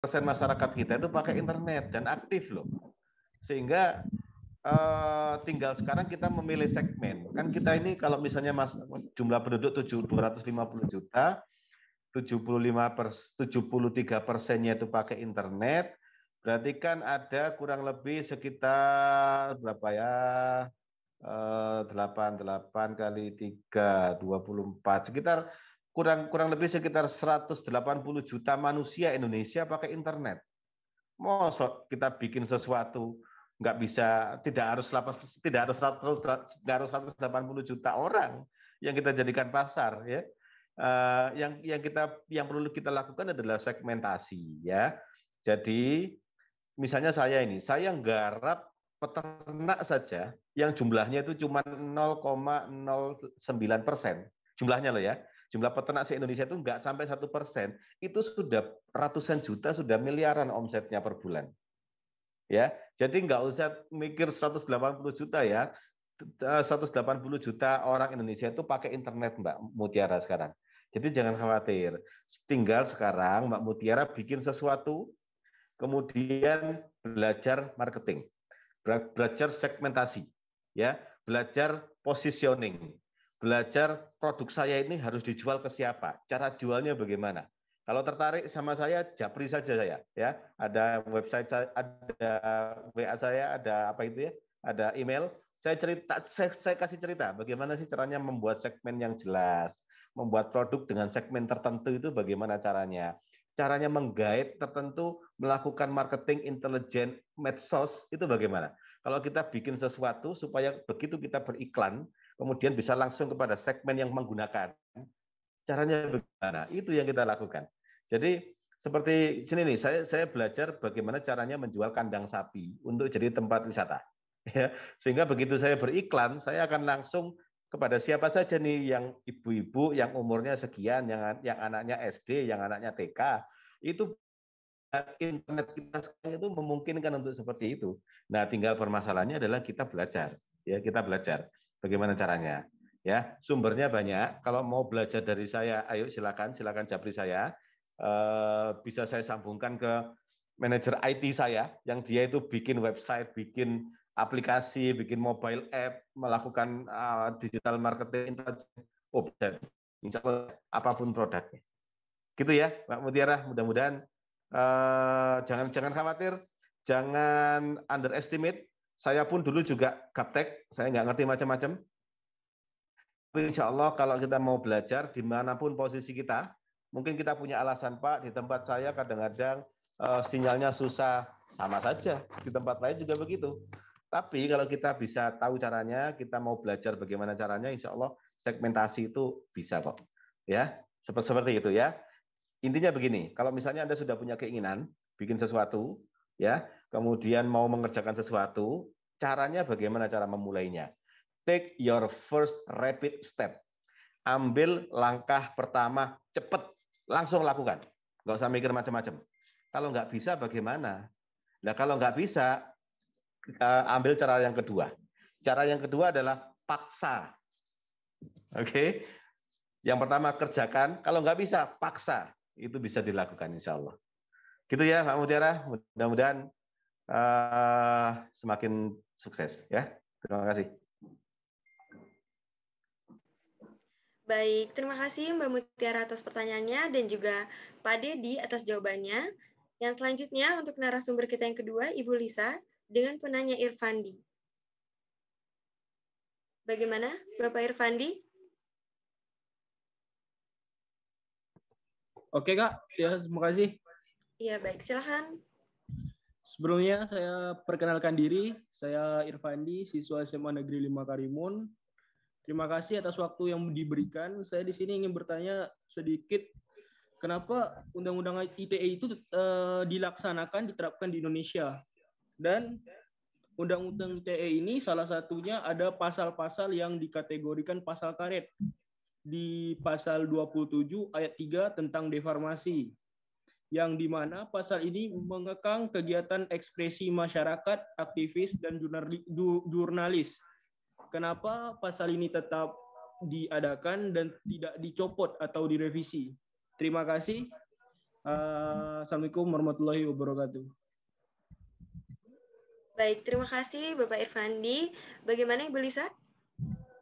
persen masyarakat kita itu pakai internet dan aktif loh. Sehingga tinggal sekarang kita memilih segmen. Kan kita ini kalau misalnya jumlah penduduk 250 juta, 73%-nya itu pakai internet, berarti kan ada kurang lebih sekitar berapa ya? 88 kali 3, 24. Sekitar kurang lebih sekitar 180 juta manusia Indonesia pakai internet. Mosok kita bikin sesuatu nggak bisa, tidak harus 180 juta orang yang kita jadikan pasar ya. Yang perlu kita lakukan adalah segmentasi ya. Jadi misalnya saya nggarap peternak saja yang jumlahnya itu cuma 0,09% jumlahnya loh ya. Jumlah peternak di Indonesia itu nggak sampai 1%, itu sudah ratusan juta, sudah miliaran omsetnya per bulan. Ya, jadi nggak usah mikir 180 juta ya. 180 juta orang Indonesia itu pakai internet Mbak Mutiara sekarang. Jadi jangan khawatir. Tinggal sekarang Mbak Mutiara bikin sesuatu, kemudian belajar marketing, belajar segmentasi, ya, belajar positioning, belajar produk saya ini harus dijual ke siapa, cara jualnya bagaimana. Kalau tertarik sama saya, japri saja saya, ya. Ada website saya, ada WA saya, ada apa itu ya, ada email. Saya kasih cerita bagaimana sih caranya membuat segmen yang jelas, membuat produk dengan segmen tertentu itu bagaimana caranya menggait tertentu, melakukan marketing intelijen medsos itu bagaimana. Kalau kita bikin sesuatu supaya begitu kita beriklan, kemudian bisa langsung kepada segmen yang menggunakan, caranya bagaimana? Itu yang kita lakukan. Jadi seperti sini nih, saya belajar bagaimana caranya menjual kandang sapi untuk jadi tempat wisata. Ya, sehingga begitu saya beriklan, saya akan langsung kepada siapa saja nih yang ibu-ibu yang umurnya sekian, yang anaknya SD, yang anaknya TK, itu internet kita sekarang itu memungkinkan untuk seperti itu. Nah, tinggal permasalahannya adalah kita belajar, ya kita belajar bagaimana caranya. Ya, sumbernya banyak. Kalau mau belajar dari saya, ayo silakan japri saya. Bisa saya sambungkan ke manajer IT saya, yang dia itu bikin website, bikin aplikasi, bikin mobile app, melakukan digital marketing. Oh, insya Allah apapun produknya. Gitu ya, Mbak Mutiara. Mudah-mudahan jangan khawatir, jangan underestimate. Saya pun dulu juga gaptek, saya nggak ngerti macam-macam. Tapi insya Allah kalau kita mau belajar dimanapun posisi kita, mungkin kita punya alasan Pak, di tempat saya kadang-kadang sinyalnya susah, sama saja. Di tempat lain juga begitu. Tapi kalau kita bisa tahu caranya, kita mau belajar bagaimana caranya, insya Allah segmentasi itu bisa kok. Ya, seperti itu ya. Intinya begini, kalau misalnya Anda sudah punya keinginan bikin sesuatu, ya, kemudian mau mengerjakan sesuatu, caranya bagaimana cara memulainya? Take your first rapid step. Ambil langkah pertama, cepat, langsung lakukan. Nggak usah mikir macam-macam. Kalau nggak bisa bagaimana? Nah, kalau nggak bisa, ambil cara yang kedua. Cara yang kedua adalah paksa. Oke? Okay? Yang pertama kerjakan, kalau nggak bisa, paksa. Itu bisa dilakukan insya Allah. Gitu ya Pak Mutiara, mudah-mudahan semakin sukses ya. Terima kasih. Baik, terima kasih Mbak Mutiara atas pertanyaannya dan juga Pak Dedi atas jawabannya. Yang selanjutnya untuk narasumber kita yang kedua, Ibu Lisa, dengan penanya Irfandi. Bagaimana Bapak Irfandi? Oke Kak, ya terima kasih. Iya baik, silahkan. Sebelumnya saya perkenalkan diri, saya Irfandi, siswa SMA Negeri 5 Karimun. Terima kasih atas waktu yang diberikan. Saya di sini ingin bertanya sedikit, kenapa Undang-Undang ITE itu dilaksanakan, diterapkan di Indonesia? Dan Undang-Undang ITE ini salah satunya ada pasal-pasal yang dikategorikan pasal karet. Di pasal 27 ayat 3 tentang deformasi, yang dimana pasal ini mengekang kegiatan ekspresi masyarakat, aktivis, dan jurnalis. Kenapa pasal ini tetap diadakan dan tidak dicopot atau direvisi? Terima kasih. Assalamualaikum warahmatullahi wabarakatuh. Baik, terima kasih Bapak Irfandi. Bagaimana Ibu Lisa?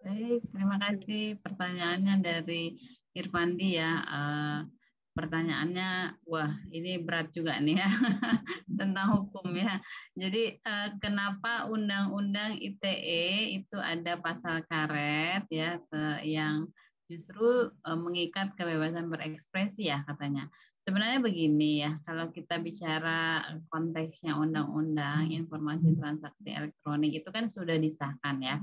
Baik, terima kasih pertanyaannya dari Irfandi ya. Pertanyaannya, wah ini berat juga nih ya, tentang hukum ya. Jadi kenapa Undang-Undang ITE itu ada pasal karet ya, yang justru mengikat kebebasan berekspresi ya katanya. Sebenarnya begini ya, kalau kita bicara konteksnya Undang-Undang Informasi Transaksi Elektronik itu kan sudah disahkan ya.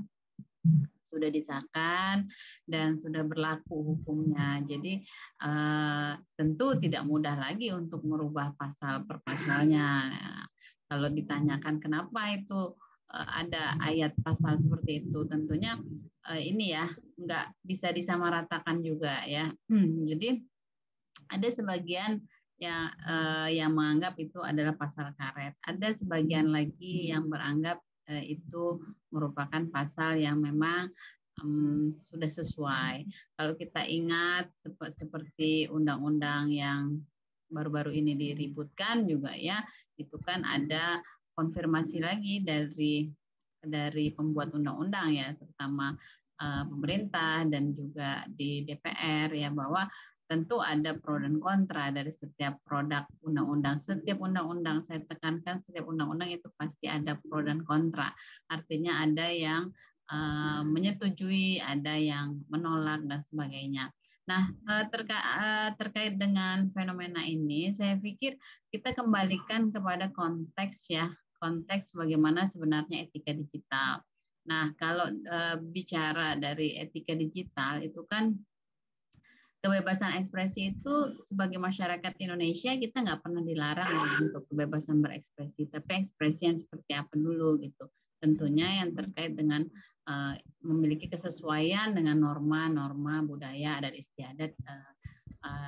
Sudah disahkan dan sudah berlaku hukumnya. Jadi tentu tidak mudah lagi untuk merubah pasal per pasalnya. Kalau ditanyakan kenapa itu ada ayat pasal seperti itu, tentunya ini ya nggak bisa disamaratakan juga ya. Jadi ada sebagian yang menganggap itu adalah pasal karet. Ada sebagian lagi yang beranggap itu merupakan pasal yang memang sudah sesuai. Kalau kita ingat seperti undang-undang yang baru-baru ini diributkan juga ya, itu kan ada konfirmasi lagi dari pembuat undang-undang ya, terutama pemerintah dan juga di DPR ya, bahwa tentu ada pro dan kontra dari setiap produk undang-undang. Setiap undang-undang, saya tekankan setiap undang-undang itu pasti ada pro dan kontra. Artinya ada yang menyetujui, ada yang menolak dan sebagainya. Nah, terkait dengan fenomena ini, saya pikir kita kembalikan kepada konteks ya, konteks bagaimana sebenarnya etika digital. Nah, kalau bicara dari etika digital itu kan kebebasan ekspresi itu sebagai masyarakat Indonesia kita nggak pernah dilarang untuk kebebasan berekspresi, tapi ekspresi yang seperti apa dulu gitu. Tentunya yang terkait dengan memiliki kesesuaian dengan norma-norma budaya adat istiadat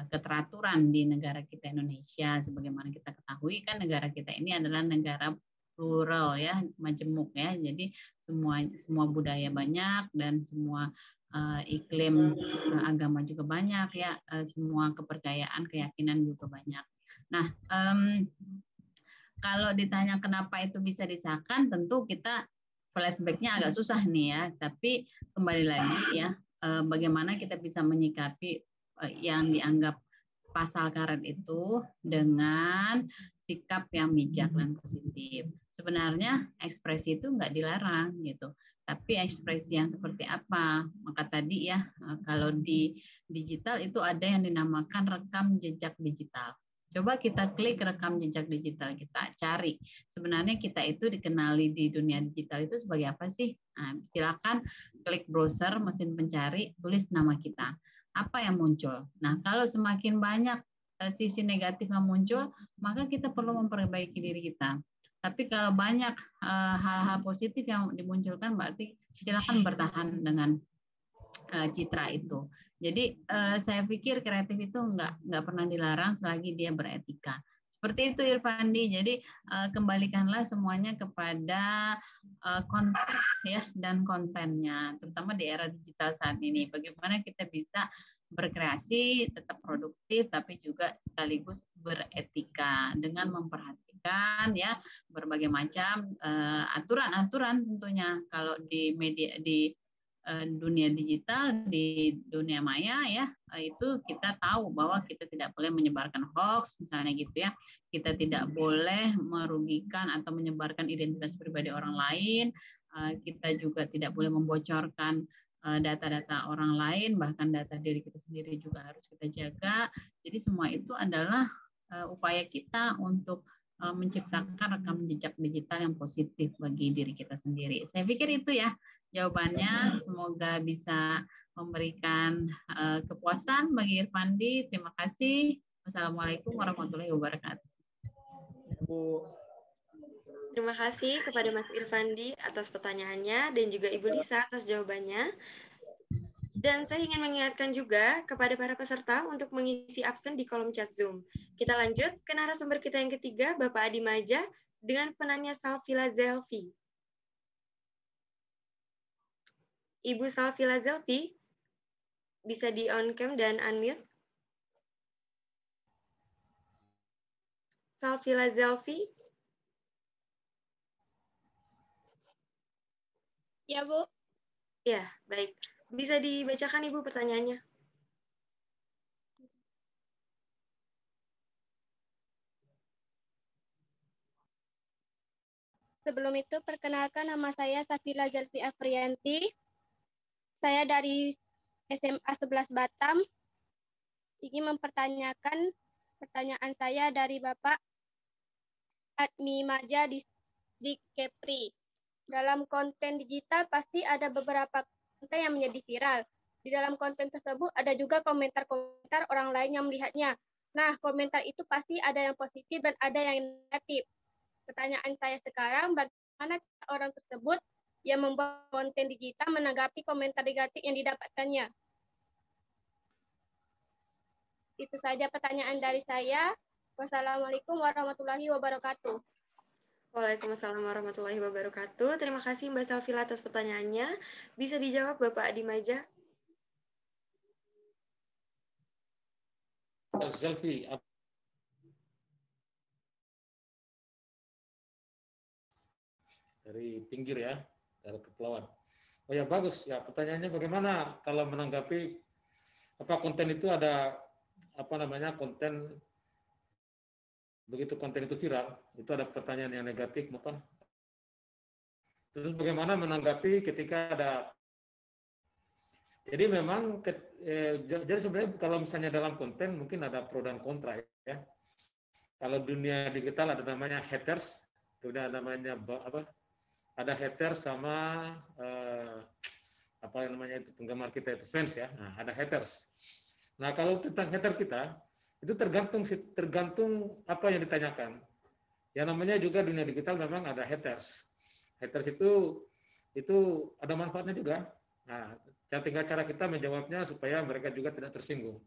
keteraturan di negara kita Indonesia. Sebagaimana kita ketahui kan negara kita ini adalah negara plural ya, majemuk ya. Jadi semua budaya banyak dan semua iklim agama juga banyak ya, semua kepercayaan, keyakinan juga banyak. Nah, kalau ditanya kenapa itu bisa disahkan, tentu kita flashback-nya agak susah nih ya. Tapi kembali lagi ya, bagaimana kita bisa menyikapi yang dianggap pasal karet itu dengan sikap yang bijak dan positif. Sebenarnya ekspresi itu nggak dilarang gitu. Tapi ekspresi yang seperti apa? Maka tadi ya, kalau di digital itu ada yang dinamakan rekam jejak digital. Coba kita klik rekam jejak digital, kita cari. Sebenarnya kita itu dikenali di dunia digital itu sebagai apa sih? Nah, silakan klik browser, mesin pencari, tulis nama kita. Apa yang muncul? Nah, kalau semakin banyak sisi negatif yang muncul, maka kita perlu memperbaiki diri kita. Tapi kalau banyak hal-hal positif yang dimunculkan, berarti silakan bertahan dengan citra itu. Jadi saya pikir kreatif itu nggak pernah dilarang selagi dia beretika. Seperti itu Irfandi. Jadi kembalikanlah semuanya kepada konteks ya dan kontennya, terutama di era digital saat ini. Bagaimana kita bisa berkreasi, tetap produktif, tapi juga sekaligus beretika dengan memperhatikan ya berbagai macam aturan-aturan tentunya. Kalau di media di dunia digital, di dunia maya ya, itu kita tahu bahwa kita tidak boleh menyebarkan hoax misalnya gitu ya. Kita tidak boleh merugikan atau menyebarkan identitas pribadi orang lain. Kita juga tidak boleh membocorkan data-data orang lain, bahkan data diri kita sendiri juga harus kita jaga. Jadi semua itu adalah upaya kita untuk menciptakan rekam jejak digital yang positif bagi diri kita sendiri. Saya pikir itu ya jawabannya. Semoga bisa memberikan kepuasan bagi Irfandi. Terima kasih. Wassalamualaikum warahmatullahi wabarakatuh. Bu. Terima kasih kepada Mas Irfandi atas pertanyaannya dan juga Ibu Lisa atas jawabannya. Dan saya ingin mengingatkan juga kepada para peserta untuk mengisi absen di kolom chat Zoom. Kita lanjut ke narasumber kita yang ketiga, Bapak Adi Maja, dengan penanya Salvila Zelfi. Ibu Salvila Zelfi, bisa di on cam dan unmute. Salvila Zalfi. Ya, Bu. Ya, baik. Bisa dibacakan Ibu pertanyaannya. Sebelum itu, perkenalkan nama saya Safila Zalfi Afrianti. Saya dari SMA 11 Batam. Ingin mempertanyakan pertanyaan saya dari Bapak Admi Maja di Kepri. Dalam konten digital pasti ada beberapa konten yang menjadi viral. Di dalam konten tersebut ada juga komentar-komentar orang lain yang melihatnya. Nah, komentar itu pasti ada yang positif dan ada yang negatif. Pertanyaan saya sekarang, bagaimana cara orang tersebut yang membuat konten digital menanggapi komentar negatif yang didapatkannya? Itu saja pertanyaan dari saya. Wassalamualaikum warahmatullahi wabarakatuh. Waalaikumsalam warahmatullahi wabarakatuh. Terima kasih Mbak Salvila atas pertanyaannya. Bisa dijawab Bapak Adi Maja? Zalfi, dari pinggir ya, dari kepulauan. Oh ya bagus ya, pertanyaannya bagaimana kalau menanggapi apa konten itu ada apa namanya konten, begitu konten itu viral, itu ada pertanyaan yang negatif maupun terus bagaimana menanggapi ketika ada, jadi memang jadi sebenarnya kalau misalnya dalam konten mungkin ada pro dan kontra ya. Kalau dunia digital ada namanya haters, kemudian ada namanya apa? Ada haters sama apa yang namanya itu penggemar kita itu fans ya. Nah, ada haters. Nah, kalau tentang hater kita itu tergantung apa yang ditanyakan. Yang namanya juga dunia digital memang ada haters. Haters itu ada manfaatnya juga. Nah, tinggal cara kita menjawabnya supaya mereka juga tidak tersinggung.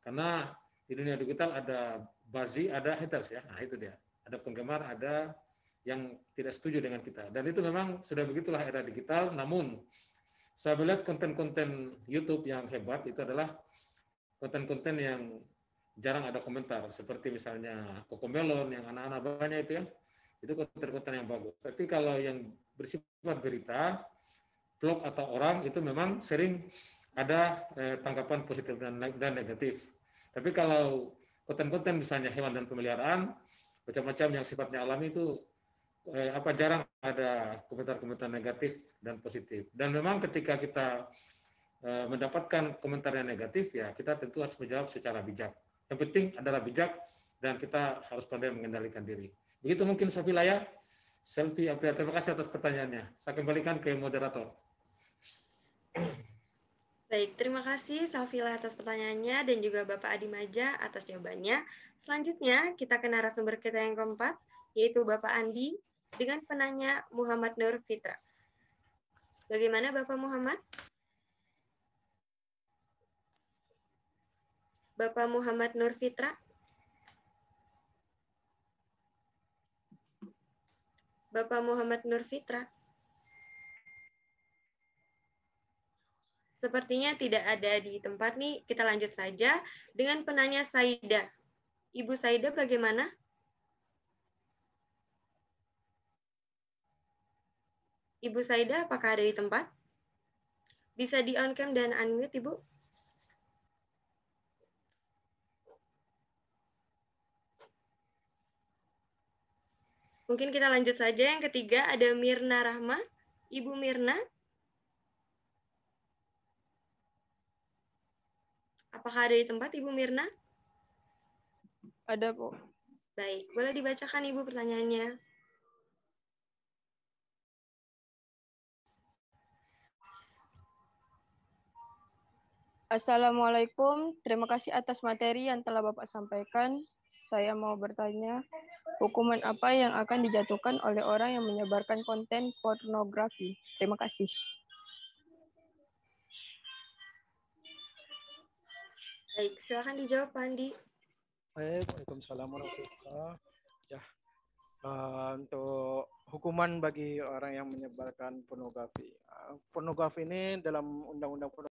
Karena di dunia digital ada buzzy, ada haters ya. Nah, itu dia. Ada penggemar, ada yang tidak setuju dengan kita. Dan itu memang sudah begitulah era digital, namun saya melihat konten-konten YouTube yang hebat itu adalah konten-konten yang jarang ada komentar, seperti misalnya Cocomelon yang anak-anak banyak itu ya, itu konten-konten yang bagus. Tapi kalau yang bersifat berita, blog atau orang itu memang sering ada tanggapan positif dan negatif. Tapi kalau konten-konten misalnya hewan dan pemeliharaan, macam-macam yang sifatnya alami itu jarang ada komentar-komentar negatif dan positif. Dan memang ketika kita mendapatkan komentar yang negatif, ya kita tentu harus menjawab secara bijak. Yang penting adalah bijak dan kita harus pandai mengendalikan diri. Begitu mungkin Safila ya. Selfie April, terima kasih atas pertanyaannya. Saya kembalikan ke moderator. Baik, terima kasih Salvila atas pertanyaannya dan juga Bapak Adi Maja atas jawabannya. Selanjutnya kita ke narasumber kita yang keempat, yaitu Bapak Andi dengan penanya Muhammad Nur Fitra. Bagaimana Bapak Muhammad? Bapak Muhammad Nur Fitra? Bapak Muhammad Nur Fitra? Sepertinya tidak ada di tempat nih. Kita lanjut saja dengan penanya Saida. Ibu Saida bagaimana? Ibu Saida apakah ada di tempat? Bisa di on cam dan unmute Ibu? Mungkin kita lanjut saja. Yang ketiga ada Mirna Rahma. Ibu Mirna. Apakah ada di tempat Ibu Mirna? Ada, Bu. Baik, boleh dibacakan Ibu pertanyaannya. Assalamualaikum, terima kasih atas materi yang telah Bapak sampaikan. Saya mau bertanya, hukuman apa yang akan dijatuhkan oleh orang yang menyebarkan konten pornografi? Terima kasih. Baik, silakan dijawab Pak Andi. Baik, Waalaikumsalam warahmatullahi wabarakatuh. Ya, untuk hukuman bagi orang yang menyebarkan pornografi. Pornografi ini dalam undang-undang